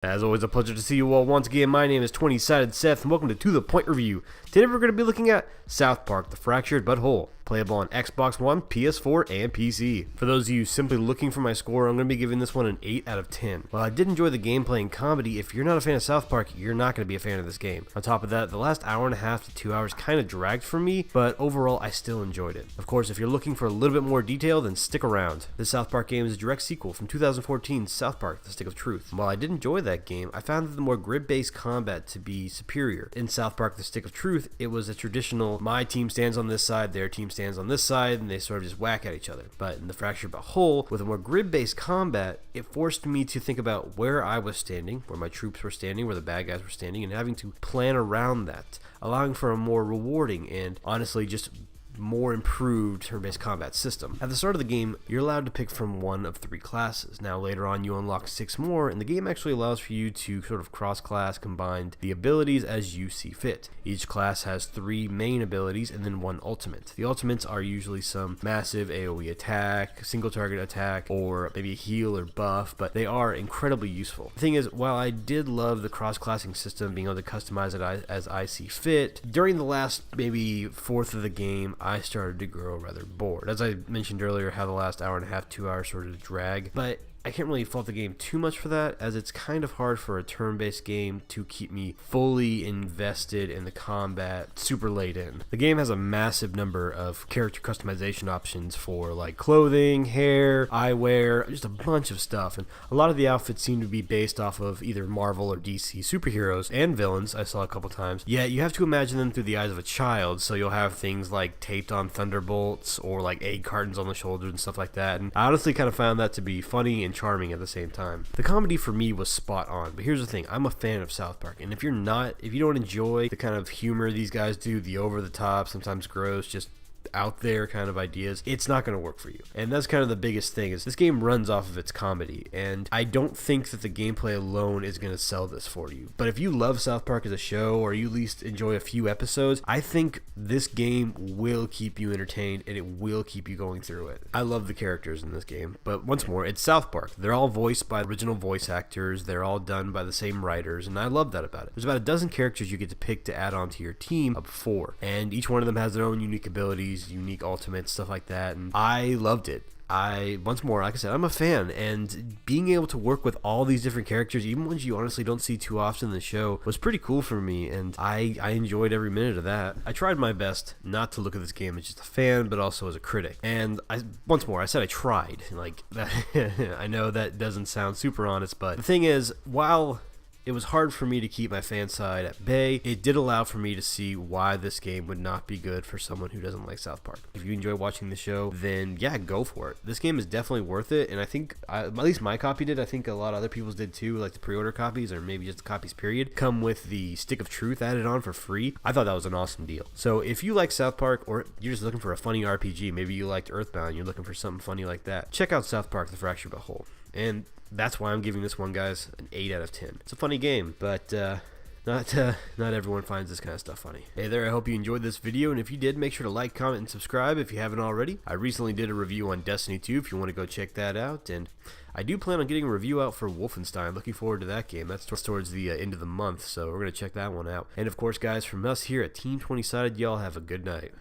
As always, a pleasure to see you all once again. My name is 20-Sided Seth, and welcome to The Point Review. Today we're going to be looking at South Park, The Fractured But Whole, playable on Xbox One, PS4, and PC. For those of you simply looking for my score, I'm going to be giving this one an 8 out of 10. While I did enjoy the gameplay and comedy, if you're not a fan of South Park, you're not going to be a fan of this game. On top of that, the last hour and a half to 2 hours kind of dragged for me, but overall I still enjoyed it. Of course, if you're looking for a little bit more detail, then stick around. This South Park game is a direct sequel from 2014's South Park, The Stick of Truth. While I did enjoy that game, I found the more grid-based combat to be superior. In South Park The Stick of Truth, it was a traditional, my team stands on this side, their team stands on this side, and they sort of just whack at each other. But in The Fractured But Whole, with a more grid-based combat, it forced me to think about where I was standing, where my troops were standing, where the bad guys were standing, and having to plan around that, allowing for a more rewarding and honestly just more improved turn-based combat system. At the start of the game, you're allowed to pick from one of 3 classes. Now later on you unlock 6 more, and the game actually allows for you to sort of cross-class combine the abilities as you see fit. Each class has 3 main abilities and then 1 ultimate. The ultimates are usually some massive AoE attack, single target attack, or maybe a heal or buff, but they are incredibly useful. The thing is, while I did love the cross-classing system, being able to customize it as I see fit, during the last maybe fourth of the game, I started to grow rather bored. As I mentioned earlier, how the last hour and a half, 2 hours sort of drag, but I can't really fault the game too much for that, as it's kind of hard for a turn-based game to keep me fully invested in the combat super late in. The game has a massive number of character customization options for like clothing, hair, eyewear, just a bunch of stuff, and a lot of the outfits seem to be based off of either Marvel or DC superheroes and villains I saw a couple times. Yeah, you have to imagine them through the eyes of a child, so you'll have things like taped on thunderbolts or like egg cartons on the shoulders and stuff like that, and I honestly kind of found that to be funny and charming at the same time. The comedy for me was spot on, but here's the thing, I'm a fan of South Park, and if you don't enjoy the kind of humor these guys do, the over the top, sometimes gross, just out there kind of ideas, it's not going to work for you. And that's kind of the biggest thing, is this game runs off of its comedy, and I don't think that the gameplay alone is going to sell this for you. But if you love South Park as a show, or you at least enjoy a few episodes, I think this game will keep you entertained and it will keep you going through it. I love the characters in this game, but once more, it's South Park. They're all voiced by original voice actors, they're all done by the same writers, and I love that about it. There's about a dozen characters you get to pick to add on to your team of 4, and each one of them has their own unique abilities, unique ultimates, stuff like that, and I loved it. Once more, like I said, I'm a fan, and being able to work with all these different characters, even ones you honestly don't see too often in the show, was pretty cool for me, and I enjoyed every minute of that. I tried my best not to look at this game as just a fan, but also as a critic, and once more, I said I tried, like, that. I know that doesn't sound super honest, but the thing is, while it was hard for me to keep my fan side at bay, it did allow for me to see why this game would not be good for someone who doesn't like South Park. If you enjoy watching the show, then yeah, go for it. This game is definitely worth it, and I think, at least my copy did, I think a lot of other people's did too, like the pre-order copies, or maybe just the copies period, come with the Stick of Truth added on for free. I thought that was an awesome deal. So if you like South Park, or you're just looking for a funny RPG, maybe you liked Earthbound, you're looking for something funny like that, check out South Park, The Fractured But Whole. And that's why I'm giving this one, guys, an 8 out of 10. It's a funny game, but not everyone finds this kind of stuff funny. Hey there, I hope you enjoyed this video, and if you did, make sure to like, comment, and subscribe if you haven't already. I recently did a review on Destiny 2 if you want to go check that out, and I do plan on getting a review out for Wolfenstein. Looking forward to that game. That's towards the end of the month, so we're going to check that one out. And of course, guys, from us here at Team 20-Sided, y'all have a good night.